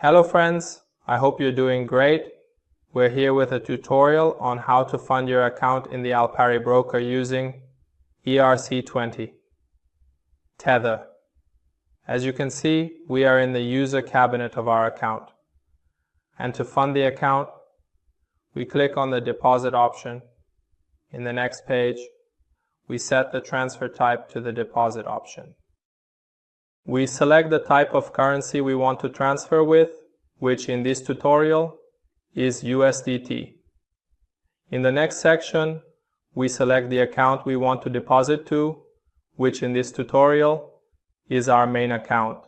Hello friends, I hope you're doing great. We're here with a tutorial on how to fund your account in the Alpari broker using ERC-20. Tether. As you can see, we are in the user cabinet of our account. And to fund the account, we click on the deposit option. In the next page, we set the transfer type to the deposit option. We select the type of currency we want to transfer with, which in this tutorial is USDT. In the next section, we select the account we want to deposit to, which in this tutorial is our main account,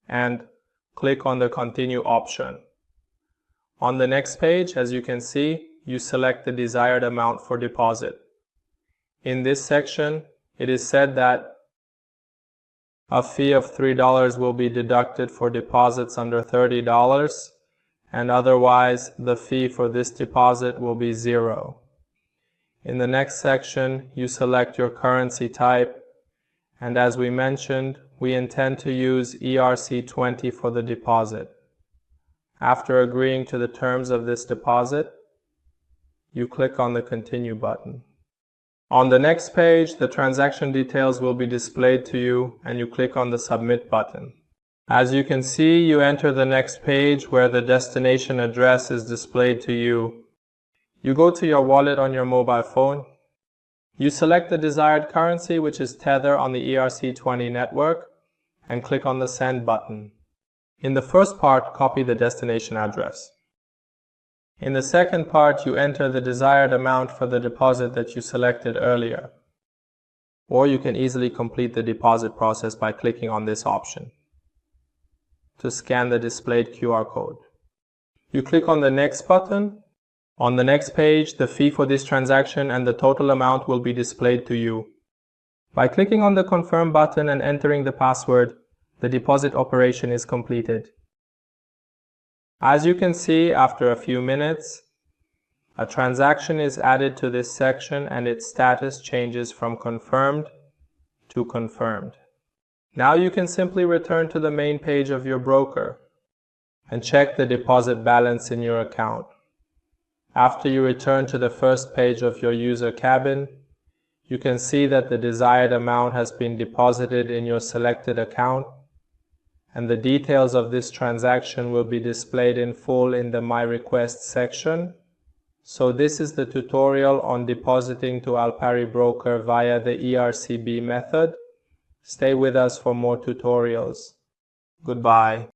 and click on the Continue option. On the next page, as you can see, you select the desired amount for deposit. In this section, it is said that a fee of $3 will be deducted for deposits under $30, and otherwise the fee for this deposit will be $0. In the next section, you select your currency type, and as we mentioned, we intend to use ERC-20 for the deposit. After agreeing to the terms of this deposit, you click on the Continue button. On the next page, the transaction details will be displayed to you and you click on the Submit button. As you can see, you enter the next page where the destination address is displayed to you. You go to your wallet on your mobile phone. You select the desired currency, which is Tether on the ERC-20 network, and click on the Send button. In the first part, copy the destination address. In the second part, you enter the desired amount for the deposit that you selected earlier. Or you can easily complete the deposit process by clicking on this option to scan the displayed QR code. You click on the Next button. On the next page, the fee for this transaction and the total amount will be displayed to you. By clicking on the Confirm button and entering the password, the deposit operation is completed. As you can see, after a few minutes, a transaction is added to this section and its status changes from confirmed to confirmed. Now you can simply return to the main page of your broker and check the deposit balance in your account. After you return to the first page of your user cabin, you can see that the desired amount has been deposited in your selected account, and the details of this transaction will be displayed in full in the My Request section. So this is the tutorial on depositing to Alpari broker via the ERCB method. Stay with us for more tutorials. Goodbye.